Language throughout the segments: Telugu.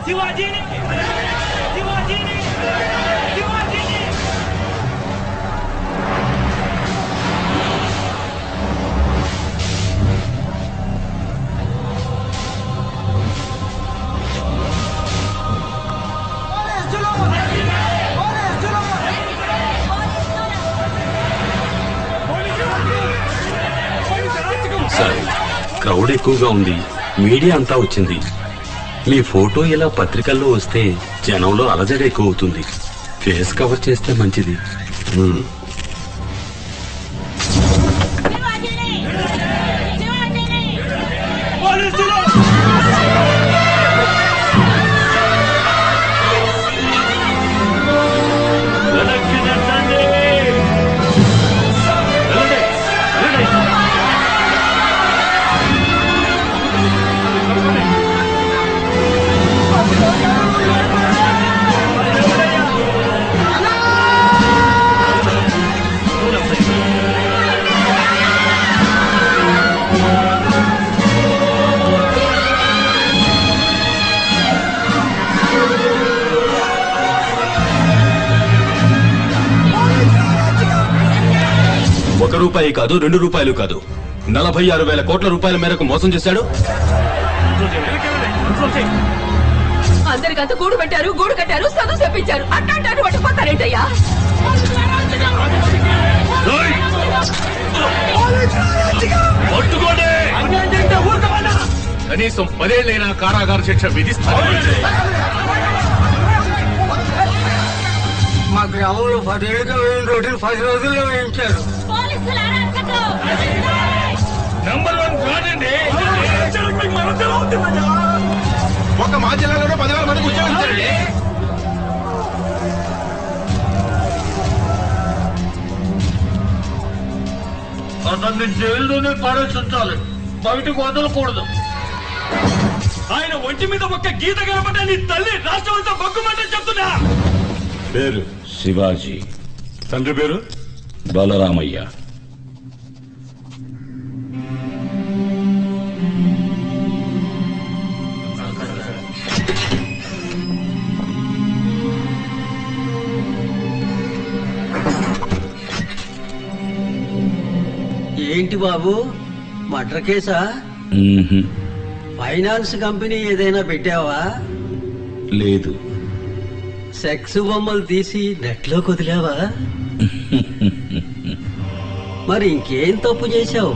సార్, క్రౌడ్ ఎక్కువగా ఉంది, మీడియా అంతా వచ్చింది. మీ ఫోటో ఇలా పత్రికల్లో వస్తే జనంలో అలజడి ఎక్కువ అవుతుంది. ఫేస్ కవర్ చేస్తే మంచిది. రూపాయి కాదు, 2 రూపాయలు కాదు, 46,000 కోట్ల రూపాయల మేరకు మోసం చేశాడు. అందరికంతా గూడు పెట్టారు, గూడు కట్టారు, చదువు చెప్పించారు. అట్టాంటారు పట్టుకుపోతారేంటయ్యా? కనీసం 10 ఏళ్లైనా కారాగార శిక్ష విధిస్తారు. మా గ్రామంలో 10 ఏళ్ళుగా రోడ్డును 10 రోజుల్లో వేయించారు. ఒక మా జిల్లాలోనే 10,000 మందికి ఉద్యోగం ఇచ్చారండి. అతన్ని జైల్లోనే పడేస్తుంటాలి, బయటకు వదలకూడదు. ఆయన ఒంటి మీద ఒక్క గీత కనపడ్డా నీ తల్లి రాష్ట్రం అంతా బొగ్గుమంటే చెప్తున్నా. పేరు శివాజీ, తండ్రి పేరు బలరామయ్య. ఏంటి బాబు, మర్డర్ కేసా? ఫైనాన్స్ కంపెనీ ఏదైనా పెట్టావా? లేదు. సెక్స్ బొమ్మలు తీసి నెట్లో కుదిలావా? మరి ఇంకేం తప్పు చేశావు?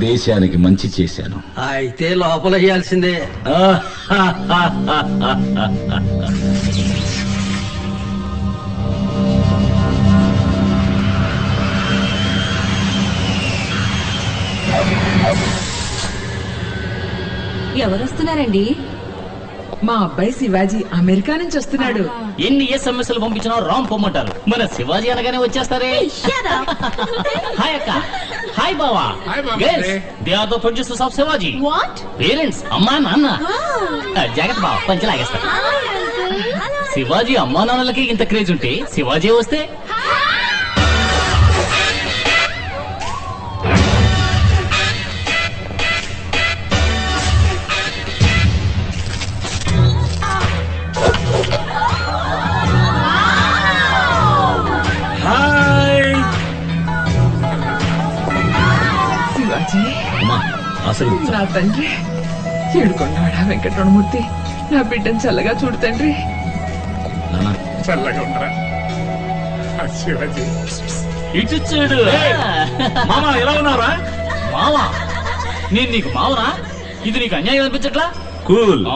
దేశానికి మంచి చేశాను. అయితే లోపల వేయాల్సిందే. ఎవరొస్తున్నారండి? మా అబ్బాయి శివాజీ అమెరికా నుంచి వస్తున్నాడు. ఎన్ని ఎస్ఎంఎస్లు పంపించినా రామ్ పొమ్మంటారు. మన శివాజీ అనగానే వచ్చేస్తారే. హాయ్ అక్క, హాయ్ బావా. They are the producers of Shivaji. Parents, అమ్మా నాన్న. జాగ్రత్త బావ, పంచి లాగేస్తారు. శివాజీ అమ్మా నాన్నలకి ఇంత క్రేజ్ ఉంటే శివాజీ వస్తే నా తండ్రి ఏడుకొండవాడా వెంకటరమణమూర్తి, నా బిడ్డను చల్లగా చూడు తండ్రి. చల్లగా ఉండరా శివాజీ. ఇటు చూడు మామా, ఎలా ఉన్నారా? మావా, నేను నీకు మావనా? ఇది నీకు అన్యాయం అనిపించట్లా? కూల్.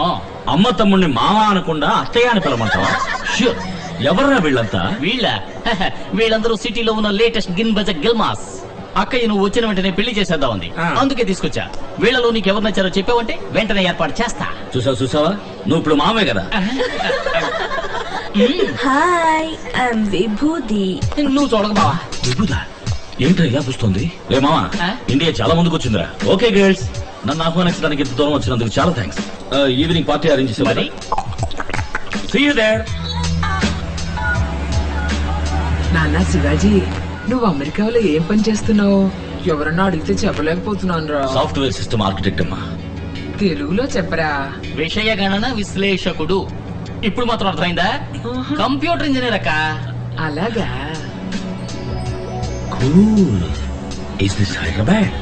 అమ్మ తమ్ముడిని మావా అనకుండా అత్తయ్య అని పిలవమంటావా? ష్యూర్. ఎవరా వీళ్ళంతా? వీళ్ళందరూ సిటీలో ఉన్న లేటెస్ట్ గిన్ బజెట్ గిల్మాస్. అక్కయ్య నువ్వు వచ్చిన వెంటనే పెళ్లి చేసేద్దాం ఉంది, అందుకే తీసుకొచ్చా. వీళ్ళలో నీకు ఎవరు నచ్చారో చెప్పావంటే వెంటనే ఏర్పాటు చేస్తా. చూసావా, నువ్వు ఇప్పుడు మామే కదా. హాయ్, ఐఎమ్ విభూది. నువ్వు చూడక బావా. విభూదా ఏంటో ఇలా చూస్తుంది? రే మామా, ఇండియా చాలా ముందుకు వచ్చిందిరా. ఓకే గర్ల్స్, నన్ను ఆహ్వానించడానికి ఇంత దూరం వచ్చినందుకు చాలా థ్యాంక్స్. ఈవినింగ్ పార్టీ అరేంజ్ చేసి సీ యు దేర్. నాన్న శివాజీ, నువ్వు అమెరికాలో ఏం పని చేస్తున్నావు? ఎవరన్నా అడిగితే చెప్పలేకపోతున్నాను రా. సాఫ్ట్వేర్ సిస్టమ్ ఆర్కిటెక్ట్ అమ్మా. తెలుగులో చెప్పరా. విషయ గణన విశ్లేషకుడు. ఇప్పుడు మాత్రం అర్థమైందా? కంప్యూటర్ ఇంజనీర్ అక్క. అలాగా. Cool. Is this Hyderabad?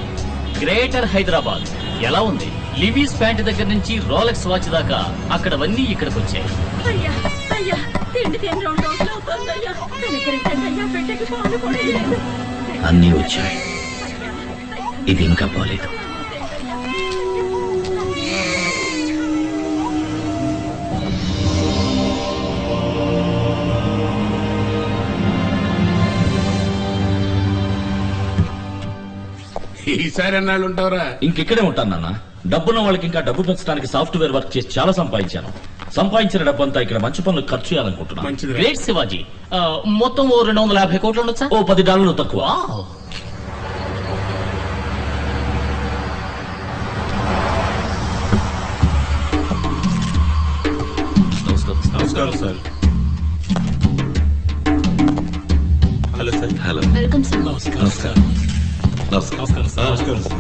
Greater Hyderabad. ఎలా ఉంది? లివీస్ ప్యాంట్ దగ్గర నుంచి రోలెక్స్ వాచ్ దాకా అక్కడవన్నీ ఇక్కడికి వచ్చాయి. అయ్యా అయ్యా తిండి తిని 2 రోజులు అవుతుందయ్యా. వెనకరించండి, బిడ్డకి పాలు కూడా లేదు. అన్నీ వచ్చాయి, ఇది ఇంకా పోలేదు. ఈసారి ఎన్నాళ్ళు ఉంటావురా? ఇంకెక్కడే ఉంటాను నాన్న. డబ్బున్న వాళ్ళకి ఇంకా డబ్బు పెంచడానికి సాఫ్ట్వేర్ వర్క్ చేసి చాలా సంపాదించాను. సంపాదించిన డబ్బంతా ఇక్కడ మంచి పనులు ఖర్చు చేయాలనుకుంటున్నాను. మంచిది. గ్రేట్ శివాజీ. మొత్తం ఓ 250 కోట్లు ఉండొచ్చా? ఓ $10 తక్కువ. వావ్. నమస్కారం sir. Hello sir. Hello. Welcome sir. నమస్కారం. నమస్కారం సార్.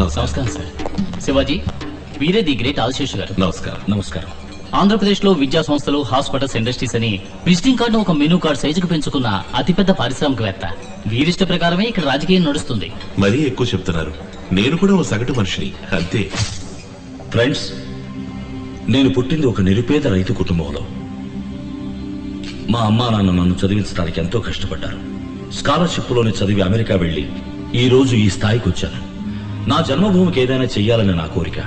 నమస్కారం సార్. శివాజీ, వీరే ది గ్రేట్ ఆశేష్ గారు. నమస్కారం. నమస్కారం. ఆంధ్రప్రదేశ్ లో విద్యా సంస్థలు, హాస్పిటల్స్, ఇండస్ట్రీస్ అని విజిటింగ్ కార్డు ఒక మెనూ కార్డ్ సైజుకు పెంచుకున్న అతిపెద్ద పారిశ్రామికవేత్త. వీరిష్ట ప్రకారమే ఇక్కడ రాజకీయం నడుస్తుంది. మరీ ఎక్కువ చెప్తున్నారు. నేను కూడా ఓ సగటు మనిషిని, అంతే. ఫ్రెండ్స్, నేను పుట్టింది ఒక నిరుపేద రైతు కుటుంబంలో. మా అమ్మా నాన్న నన్ను చదివించడానికి ఎంతో కష్టపడ్డారు. స్కాలర్షిప్లోనే చదివి అమెరికా వెళ్లి ఈ రోజు ఈ స్థాయికి వచ్చాను. నా జన్మభూమికి ఏదైనా చెయ్యాలని నా కోరిక.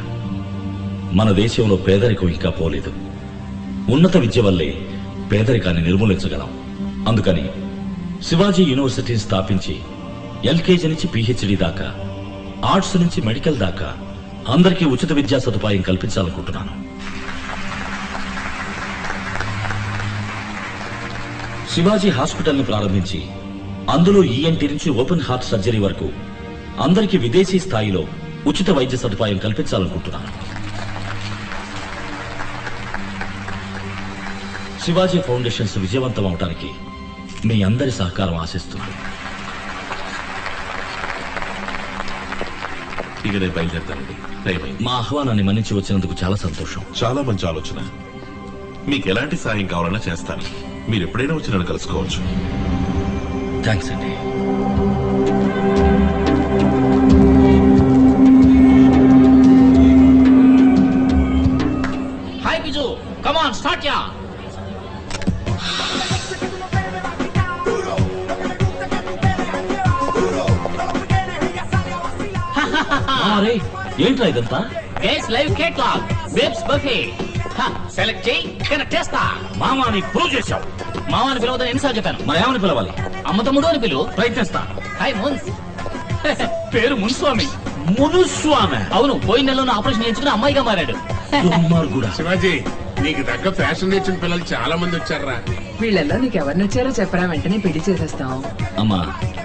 మన దేశంలో పేదరికం ఇంకా పోలేదు. ఉన్నత విద్య వల్లే పేదరికాన్ని నిర్మూలించగలం. అందుకని శివాజీ యూనివర్సిటీని స్థాపించి ఎల్కేజీ నుంచి పిహెచ్డి దాకా, ఆర్ట్స్ నుంచి మెడికల్ దాకా అందరికీ ఉచిత విద్యా సదుపాయం కల్పించాలనుకుంటున్నాను. శివాజీ హాస్పిటల్ ని ప్రారంభించి అందులో ఈఎన్టీ నుంచి ఓపెన్ హార్ట్ సర్జరీ వరకు అందరికీ విదేశీ స్థాయిలో ఉచిత వైద్య సదుపాయం కల్పించాలనుకుంటున్నాను. శివాజీ ఫౌండేషన్స్ విజయవంతం అవడానికి మీ అందరి సహకారం ఆశిస్తుంది. ఇక నేను బయలుదేరుతానండి. టైం అయింది. మా ఆహ్వానాన్ని మన్నించి వచ్చినందుకు చాలా సంతోషం. చాలా మంచి ఆలోచన. మీకు ఎలాంటి సాయం కావాలన్నా చేస్తాను. మీరు ఎప్పుడైనా వచ్చి నన్ను కలుసుకోవచ్చు. థ్యాంక్స్ అండి. Hi Biju, come on start యా. ఏంట్రా ఇదంతా? Guys live catalogue babes buffet. Select చేయి, కనెక్ట్ చేస్తా. మామాని ప్రూవ్ చేశావు. మావాని పిలవదని ఎన్నిసార్లు చెప్పాను? మరి ఏమని పిలవాలి? అమ్మ తమ్ముడు అని పిలువు. ప్రయత్నిస్తా. హాయ్ మున్స్. పేరు మున్స్వామి. మునుస్వామి. అవును, పోయిన నెలలో ఆపరేషన్ చేయించుకుని అమ్మాయిగా మారాడు. దుర్మార్గుడా. శివాజీ, నీకు తగ్గ ఫ్యాషన్ నేర్చిన పిల్లలు చాలా మంది వచ్చారా? వీళ్ళల్లో నీకు ఎవరు నచ్చారో చెప్పరా, వెంటనే పెళ్లి చేసేస్తాం. అమ్మా,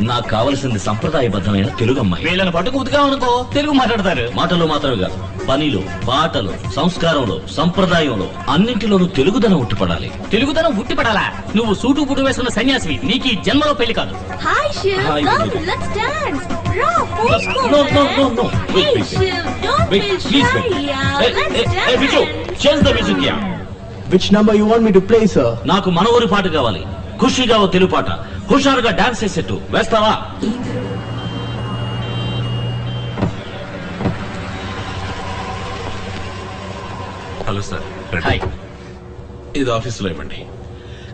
నాకు కావలసింది సంప్రదాయబద్ధమైన తెలుగు అమ్మాయి. వీళ్ళని పట్టుకు ఉతుకామనుకో తెలుగు మాట్లాడతారు. మాటలు మాత్రమే కాదు, పనిలో, పాటలు, సంస్కారంలో, సంప్రదాయంలో అన్నింటిలోనూ తెలుగుదనం ఉట్టిపడాలి. తెలుగుదనం ఉట్టిపడాలా? నువ్వు సూటు పుట్టు వేసుకున్న సన్యాసివి. నీకు ఈ జన్మలో పెళ్లి కాదు. Hi Shiv, Hi, come, Vivek. let's dance. Bro, posko. No, no, no, no. Wait, Hey wait, wait. Shiv, don't Wait, feel please shy, wait. yeah. Hey, Let's hey, dance. hey, Viju, change the music here. Which number you want me to play, sir? నాకు మన ఊరి పాట కావాలి. ఖుషిగా ఓ తెలుగు పాట. హుషారుగా డాన్స్ చేసేట్టు వేస్తావా? Hello sir. హాయ్. ఇది ఆఫీసులో ఇవ్వండి.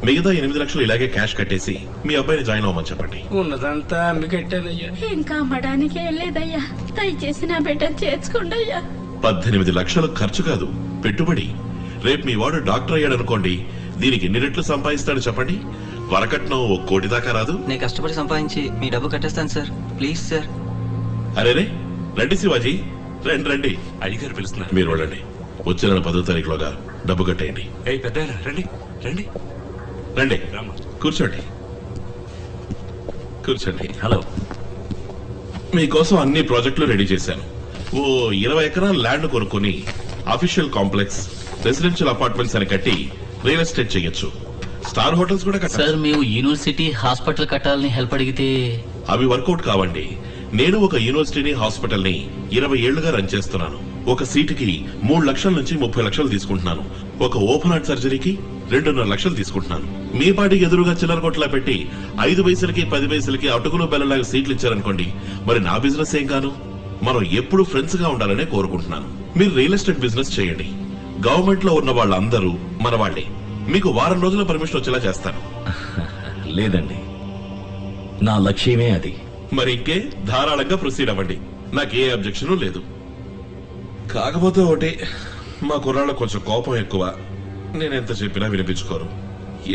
మిగతా 8 లక్షలు ఇలాగే క్యాష్ కట్టేసి మీ అబ్బాయిని జాయిన్ అవ్వమని చెప్పండి. ఉన్నదంతా అమ్మి కట్టానయ్యా. ఇంకా అమ్మడానికి ఏం లేదయ్యా. దయచేసి నా బిడ్డను చేర్చుకోండి అయ్యా. 18 లక్షలు ఖర్చు కాదు, పెట్టుబడి. రేపు మీ వాడు డాక్టర్ అయ్యాడు అనుకోండి, దీనికి ఎన్ని రెట్లు సంపాదిస్తాడు చెప్పండి? వరకట్నం 1 కోటి దాకా రాదు. నేను కష్టపడి సంపాదించి మీ డబ్బు కట్టేస్తాను సార్. Please sir. అరేరే, రండి శివాజీ, రండి రండి. అయ్యగారు పిలుస్తున్నారు. మీరు వెళ్ళండి. వచ్చే నెల 10వ తారీఖులోగా డబ్బు కట్టేయండి. ఏయ్ పెద్దాయన, రండి రండి. రండి, రామ్మా. కూర్చోండి కూర్చోండి. హలో. మీకోసం అన్ని ప్రాజెక్టులు రెడీ చేశాను. ఓ 20 ఎకరాల ల్యాండ్ కొనుక్కొని అఫీషియల్ కాంప్లెక్స్, రెసిడెన్షియల్ అపార్ట్మెంట్స్ అని కట్టి రియల్ ఎస్టేట్ చేయొచ్చు. స్టార్ హోటల్స్ కూడా కట్టాలి. సార్, మేము యూనివర్సిటీ హాస్పిటల్ కట్టాలని హెల్ప్ అడిగితే అవి వర్కౌట్ కావండి. నేను ఒక యూనివర్సిటీని హాస్పిటల్ ని 20 ఏళ్లుగా రన్ చేస్తున్నాను. ఒక సీటుకి 3 లక్షల నుంచి 30 లక్షలు తీసుకుంటున్నాను. ఒక ఓపెన్ హార్ట్ సర్జరీకి 2.5 లక్షలు తీసుకుంటున్నాను. మీ పాటికి ఎదురుగా చిల్లర కొట్లా పెట్టి 5 పైసలకి 10 పైసలకి అటుకులు బెల్లలాగా సీట్లు ఇచ్చారనుకోండి, మరి నా బిజినెస్ ఏం కాను? మనం ఎప్పుడు ఫ్రెండ్స్ గా ఉండాలనే కోరుకుంటున్నాను. మీరు రియల్ ఎస్టేట్ బిజినెస్ చేయండి. గవర్నమెంట్ లో ఉన్న వాళ్ళందరూ మన వాళ్లే. మీకు వారం రోజుల పర్మిషన్ వచ్చేలా చేస్తాను. లేదండి, నా లక్ష్యమే అది. మరి ఇంకే ధారాళంగా ప్రొసీడ్ అవ్వండి. నాకే అబ్జెక్షన్ లేదు. కాకపోతే ఒకటి, మా కుర్రాళ్ళకు కొంచెం కోపం ఎక్కువ. నేనెంత చెప్పినా వినిపించుకోరు,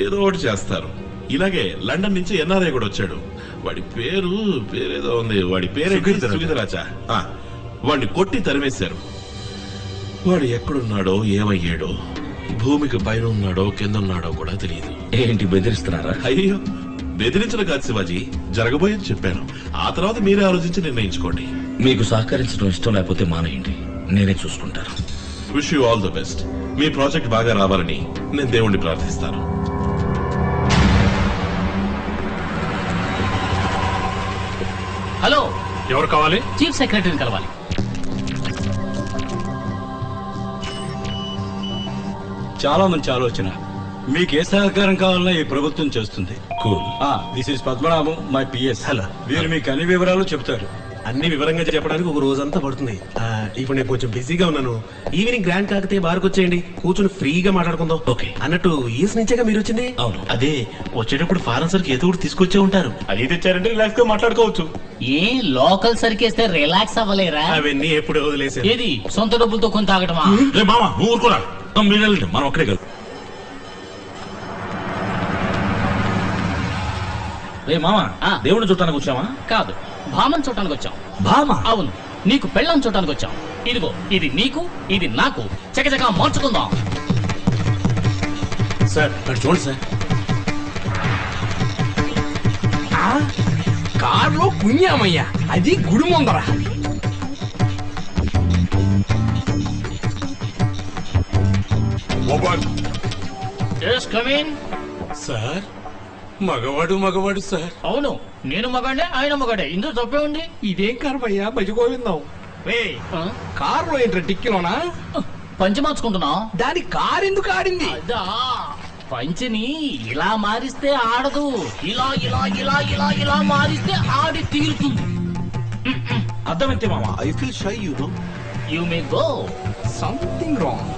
ఏదో ఒకటి చేస్తారు. ఇలాగే లండన్ నుంచి ఎన్ఆర్ఐ కూడా వచ్చాడు. వాడి పేరేదో ఉంది. వాడి పేరు సుగీతరాజా. వాడిని కొట్టి తరిమేశారు. వాడు ఎక్కడున్నాడో ఏమయ్యాడో, భూమికి పైన ఉన్నాడో కింద ఉన్నాడో కూడా తెలియదు. ఏంటి బెదిరిస్తున్నారా? అయ్యో, బెదిరించిన కాదు శివాజీ, జరగబోయేది చెప్పాను. ఆ తర్వాత మీరే ఆలోచించి నిర్ణయించుకోండి. మీకు సహకరించడం ఇష్టం లేకపోతే మానేయండి, నేనే చూసుకుంటాను. Wish you all the best. Me project బాగా రావాలని నేను దేవుణ్ణి ప్రార్థిస్తాను. హలో, ఎవరు కావాలి? చీఫ్ సెక్రటరీని కలవాలి. చాలా మంచి ఆలోచన. మీకు ఏ సహకారం కావాలన్నా ఈ ప్రభుత్వం చేస్తుంది. Cool. This is Padmanabham, my PS. Hello. వీరు మీకు అన్ని వివరాలు చెప్తారు. అన్ని వివరంగా చెప్పడానికి ఒక రోజంతా పడుతుంది. ఇప్పుడు నేను కొంచెం బిజీగా ఉన్నాను. ఈవినింగ్ గ్రాండ్ కాకతే బార్కి వచ్చేయండి, కూర్చొని ఫ్రీగా మాట్లాడుకుందాం. ఓకే. అన్నట్టు ఈస్ నుంచేగా మీరు వచ్చింది? అవును. అదే వచ్చేటప్పుడు ఫారెన్ సర్కి ఏదో ఒకటి తీసుకొచ్చే ఉంటారు. అది తెచ్చారంటే రిలాక్స్ గా మాట్లాడుకోవచ్చు. ఏ లోకల్ సరికేస్తే రిలాక్స్ అవ్వలేరా? అవన్నీ ఎప్పుడో వదిలేసారు. ఏది సొంత డబ్బులతో కొని తాగటమా? రే మామ, నువ్వు ఊరుకోరా. మీరెళ్ళండి, మనం ఒక్కడే కదా. రే మామ, దేవుడిని చూడటానికి వచ్చామా? కాదు, భామను చూడటానికి వచ్చాం. భామ? అవును, నీకు పెళ్ళం చూడటానికి వచ్చాం. ఇదిగో, ఇది నీకు, ఇది నాకు. చకచకా మార్చుకుందాం. సార్ అటు చూడండి సార్. కారులో పుణ్యామయ్యా, అది గుడి ముందర. Yes, come in. సార్ మగవాడు సార్. అవును, నేను మగాడే, ఆయన మగాడే. ఇందులో తప్పే ఉంది. ఇదేం కర్మయ్యా, భజగోవిందాం. కారులో ఏంట్రా టిక్కిలోనా? పంచి మార్చుకుంటున్నాం. దాని కారు ఎందుకు ఆడింది? అదా, పంచిని ఇలా మారిస్తే ఆడదు. ఇలా ఇలా ఇలా ఇలా ఇలా మారిస్తే ఆడి తీరుతుంది. అర్థమైతే మామ. I feel shy, you know. You may go. Something wrong.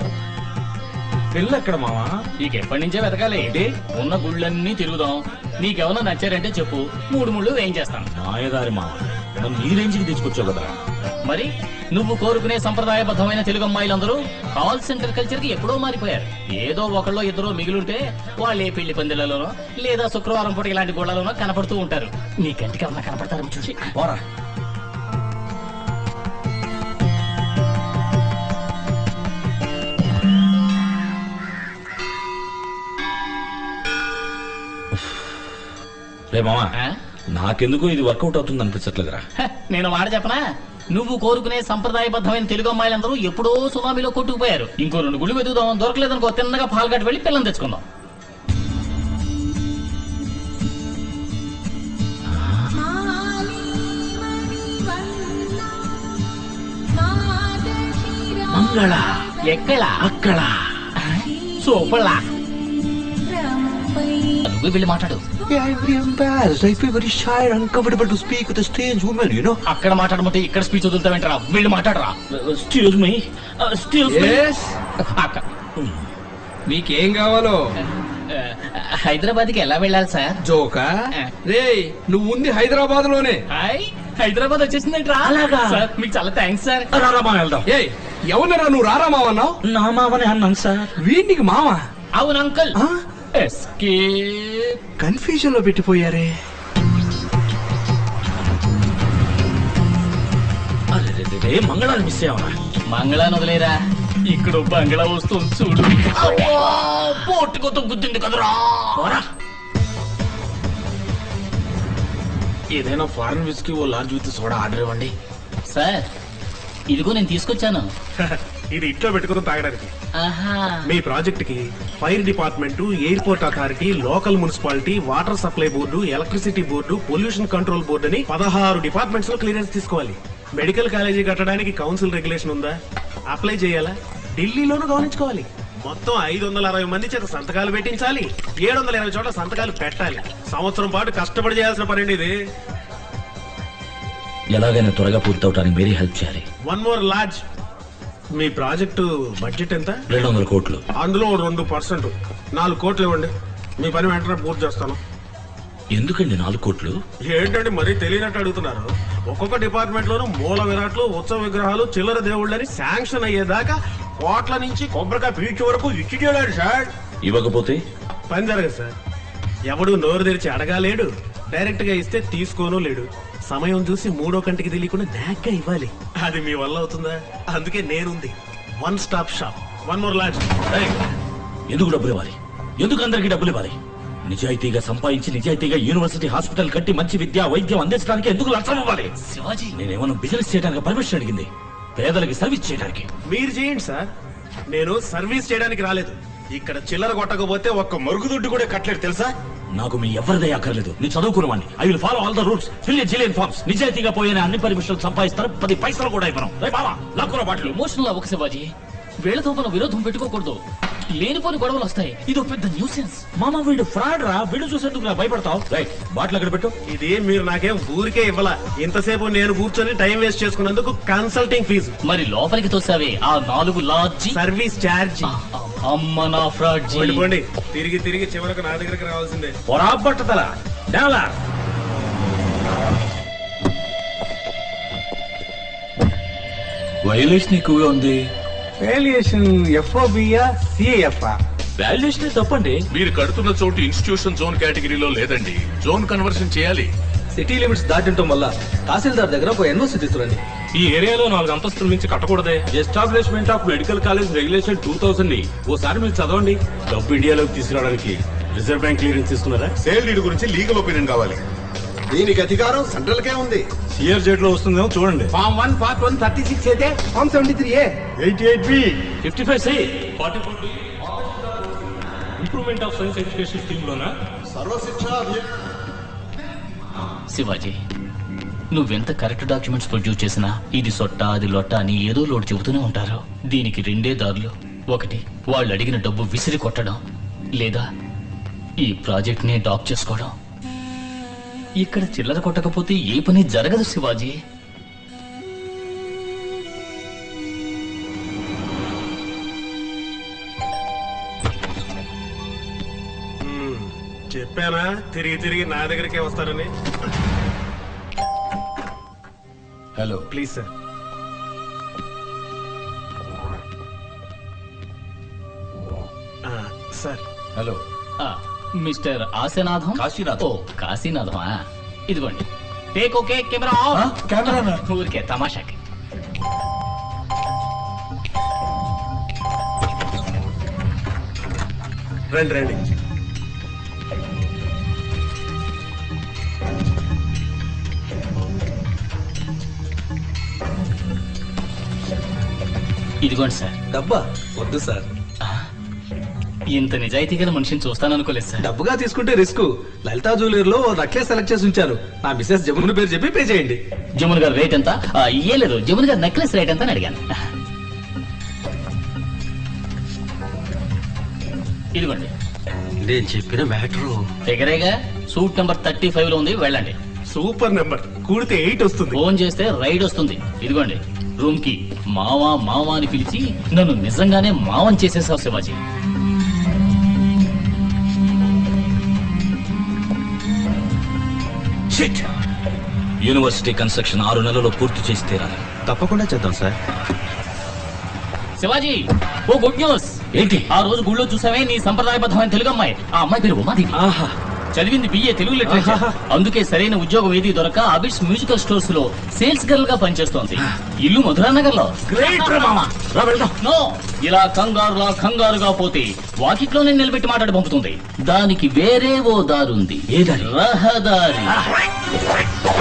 పెళ్ళెక్కడ మామ? నీకు ఎప్పటి నుంచే వెతకాలి. ఏంటి, ఉన్న గుళ్ళన్నీ తిరుగుదాం. నీకెవరన్నా నచ్చారంటే చెప్పు, 3 ముళ్ళు వేయించేస్తాను. మాయదారి మామ, నన్ను ఈ రేంజ్కి తీసుకొచ్చావు కదా. మరి నువ్వు కోరుకునే సంప్రదాయబద్ధమైన తెలుగు అమ్మాయిలందరూ కాల్ సెంటర్ కల్చర్ కి ఎప్పుడో మారిపోయారు. ఏదో ఒకళ్ళో ఇద్దరో మిగిలింటే వాళ్ళే పెళ్లి పందిళ్లలోనో లేదా శుక్రవారం పూట ఇలాంటి గోళ్లలోనో కనపడుతూ ఉంటారు. నీ కంటికి ఎవరన్నా కనపడతారు చూసి పోరా. రే మామ, నాకెందుకు ఇది వర్కౌట్ అవుతుంది అనిపించట్లేదురా. నేను మాట చెప్పనా, నువ్వు కోరుకునే సంప్రదాయబద్ధమైన తెలుగు అమ్మాయిలందరూ ఎప్పుడో సునామీలో కొట్టుకుపోయారు. ఇంకో 2 గుళ్ళు వెతుకుదాం, దొరకలేదనుకో తిన్నగా పాల్గట్టు వెళ్ళి పిల్లలు తెచ్చుకుందాం. మంగళ ఎక్కడ? అక్కడ. సూపర్లా. నువ్వు వెళ్ళి మాట్లాడు. I'm very embarrassed. I feel very shy and uncomfortable to speak with a strange woman, you know. అక్కడ మాట్లాడమంటే ఇక్కడ స్పీచ్ వదులుతావేంటరా? వెళ్ళి మాట్లాడరా. Excuse me. మీకేం కావాలో? హైదరాబాద్ కి ఎలా వెళ్ళాలి సార్? జోకా రే, నువ్వు ఉంది హైదరాబాద్ లోనే. హైదరాబాద్ వచ్చేసిందంట్రా. అలాగా? సార్ మీకు చాలా థ్యాంక్స్ సార్. రారామా వెళ్దాం. ఏ ఎవరినరా నువ్వు రారా మావన్నావు? నా మామనే అన్నాను సార్. వీడికి మామ? అవును అంకుల్. ఎస్కేప్. కన్ఫ్యూజన్ లో పెట్టిపోయారే. అరే మంగళాన్ని మిస్ అయ్యావా? మంగళాన్ని వదిలేరా, ఇక్కడ బంగ్లా వస్తుంది చూడు. పోటుకొత్త గుద్దింది కదరా. ఏదైనా ఫారెన్ విస్కీ ఓ లార్జ్ విత్ సోడా ఆర్డర్ ఇవ్వండి. సార్ ఇదిగో నేను తీసుకొచ్చాను. ఇది ఇంట్లో పెట్టుకుని తాగడానికి. మీ ప్రాజెక్ట్ కి fire department, airport authority, local municipality, water supply board, electricity board, pollution control board అని 16 డిపార్ట్మెంట్స్ లో క్లియరెన్స్ తీసుకోవాలి. మెడికల్ కాలేజీ కట్టడానికి కౌన్సిల్ రెగ్యులేషన్ ఉందా? అప్లై చేయాలా? ఢిల్లీలోనూ గమనించుకోవాలి. మొత్తం 560 మంది చేత సంతకాలు పెట్టించాలి. 720 చోట్ల సంతకాలు పెట్టాలి. సంవత్సరం పాటు కష్టపడి చేయాల్సిన పని ఇది. ఎలాగైనా త్వరగా పూర్తవటానికి మీరే హెల్ప్ చేయాలి. One more large. మీ ప్రాజెక్టు బడ్జెట్ ఎంత? 200 కోట్లు. అందులో 2%, 4 కోట్లు ఇవ్వండి. మీ పని వెంటనే పూర్తి చేస్తాను. ఎందుకండి 4 కోట్లు? ఏంటండి మరీ తెలియనట్టు అడుగుతున్నారు? ఒక్కొక్క డిపార్ట్మెంట్ లోనూ మూల విరాట్లు, ఉత్సవ విగ్రహాలు, చిల్లర దేవుళ్ళని శాంక్షన్ అయ్యేదాకా కోట్ల నుంచి కొబ్బరికాయ పీచు వరకు ఇచ్చి చేయలేడు సార్. ఇవ్వకపోతే పని జరగదు సార్. ఎవడు నోరు తెరిచి అడగాలేడు, డైరెక్ట్ గా ఇస్తే తీసుకోను లేడు. సమయం చూసి మూడో కంటికి తెలియకుండా నాగ్గా ఇవ్వాలి. అది మీ వల్ల అవుతుందా? అందుకే నేనుంది. One stop shop. One more lodge. ఎందుకు డబ్బులు ఇవ్వాలి? ఎందుకు అందరికి డబ్బులు ఇవ్వాలి? నిజాయితీగా సంపాదించి నిజాయితీగా యూనివర్సిటీ హాస్పిటల్ కట్టి మంచి విద్య వైద్యం అందించడానికి ఎందుకు లక్షలు ఇవ్వాలి? శివాజీ, నేనేమన్నా బిజినెస్ చేయడానికి పర్మిషన్ అడిగింది, పేదలకి సర్వీస్ చేయడానికి. మీరు చేయండి సార్, నేను సర్వీస్ చేయడానికి రాలేదు. ఇక్కడ చిల్లర కొట్టకపోతే ఒక్క మరుగుదొడ్డు కూడా కట్టలేదు తెలుసా? నాకు మీ ఎవరిదే అక్కర్లేదు. నీ చదువుకున్నవాడిని. I will follow all the rules, fill a zillion forms. నిజాయితీగా పోయిన అన్ని పర్మిషన్లు సంపాదిస్తారు, 10 పైసలు కూడా ఇవ్వను. లాక్కున్న బాటలు. ఎమోషనల్ అవ్వక శివాజీ. వీళ్ళతో మనం విరోధం పెట్టుకోకూడదు. లేనిపోని గొడవలు వస్తాయి. ఇది ఒక పెద్ద న్యూసెన్స్. మామ వీడు ఫ్రాడ్ రా. వీడు చూసేందుకు భయపడతావు. రైట్, బాటిల్ అక్కడ పెట్టు. ఇది మీరు నాకేం ఊరికే ఇవ్వాల. ఇంతసేపు నేను కూర్చొని టైం వేస్ట్ చేసుకున్నందుకు కన్సల్టింగ్ ఫీజు. మరి లోపలికి తోసావే ఆ 4 లార్జీ సర్వీస్ ఛార్జ్. అమ్మ నా ఫ్రాడ్ జీ. పోండి, తిరిగి తిరిగి చివరకు నా దగ్గరికి రావాల్సిందే. పొరాబట్టతల డాలా. వైలేషన్ ఎక్కువగా ఉంది. వేలియేషన్ ఎఫ్ఓబియా సిఎఫ్ఆ? వాల్యుయేషన్ తప్పండి. మీరు కడుతున్న చోటు ఇన్స్టిట్యూషన్ జోన్ కేటగిరీలో లేదండి. జోన్ కన్వర్షన్ చేయాలి. సిటీ లిమిట్స్ దాటింటం వల్ల తహసీల్దార్ దగ్గర ఒక ఎన్ఓసి తీసుకురండి. ఈ ఏరియాలో 4 అంతస్తుల నుంచి కట్టకూడదే. Establishment of medical college regulation 2000 ఓసారి మీరు చదవండి. డబ్బు ఇండియాలోకి తీసుకురావడానికి రిజర్వ్ బ్యాంక్ క్లియరెన్స్ తీసుకున్నారా? సేల్ డీడ్ గురించి లీగల్ ఒపీనియన్ కావాలి. దీనికి అధికారం సెంట్రల్ కే ఉంది. సిఆర్జెడ్ లో వస్తుందేమో చూడండి. ఫామ్ 1 పార్ట్ 1 36 అయితే form 73A 88B 55C 44 improvement of science education scheme లోనా? సర్వశిక్ష శివాజీ, నువ్వెంత కరెక్ట్ డాక్యుమెంట్స్ ప్రొడ్యూస్ చేసినా ఇది సొట్ట అది లొట్ట అని ఏదో లోటు చెబుతూనే ఉంటారు. దీనికి 2 దారులు. ఒకటి, వాళ్ళు అడిగిన డబ్బు విసిరి కొట్టడం, లేదా ఈ ప్రాజెక్ట్ ని డాక్ చేసుకోవడం. ఇక్కడ చిల్లర కొట్టకపోతే ఏ పని జరగదు శివాజీ. చెప్పానా తిరిగి తిరిగి నా దగ్గరికే వస్తారని? Hello, please sir. Sir. Hello. Mister Ashanatham. Kashinatham. ఓ కాశీనాథం. ఇదిగోండి. Take okay, camera off. Camera ఊరికే తమాషాకి. రండి రండి. ఇదిగోండి సార్. డబ్బా వద్దు సార్. ఇంత నిజాయితీ గల మనిషిని చూస్తాననుకోలేదు సార్. డబ్బుగా తీసుకుంటే రిస్క్. లలితా జ్యువెలర్ లో నెక్లెస్ సెలెక్ట్ చేసి ఉంచారు. నా మిసెస్ జమున పేరు చెప్పి పే చేయండి. జమున్ గారు రేట్ ఎంత? ఇయ్యలేదు. జమున్ గారు నెక్లెస్ రేట్ ఎంత అని అడిగాను. ఇదిగోండి. నేను చెప్పిన మ్యాటరు దగ్గరేగా. సూట్ నెంబర్ 35 లో ఉంది, వెళ్ళండి. Super number. కూడితే 8 వస్తుంది. ఫోన్ చేస్తే రైడ్ వస్తుంది. ఇదిగోండి రూమ్ కి. మావా మావా అని పిలిచి నన్ను నిజంగానే మావన్ చేసేసావు శివాజీ. యూనివర్సిటీ కన్స్ట్రక్షన్ 6 నెలల్లో పూర్తి చేసి తీరాలి. తప్పకుండా చేద్దాం సార్. శివాజీ, ఓ గుడ్ న్యూస్. ఏంటి? ఆ రోజు గుళ్ళో చూసావే నీ సంప్రదాయబద్ధమైన తెలుగు అమ్మాయి. ఆ అమ్మాయి పేరు ఉమాదేవి. చదివింది BA తెలుగు లిటరేచర్. అందుకే సరైన ఉద్యోగం ఏది దొరక అబిడ్స్ మ్యూజికల్ స్టోర్స్ లో సేల్స్ గర్ల్ గా పనిచేస్తోంది. ఇల్లు మధురానగర్ లో. నో, ఇలా కంగారుగా పోతే వాకిట్లోనే నిలబెట్టి మాట్లాడి పంపుతుంది. దానికి వేరే ఓ దారుంది. ఏ దారి? రహదారి.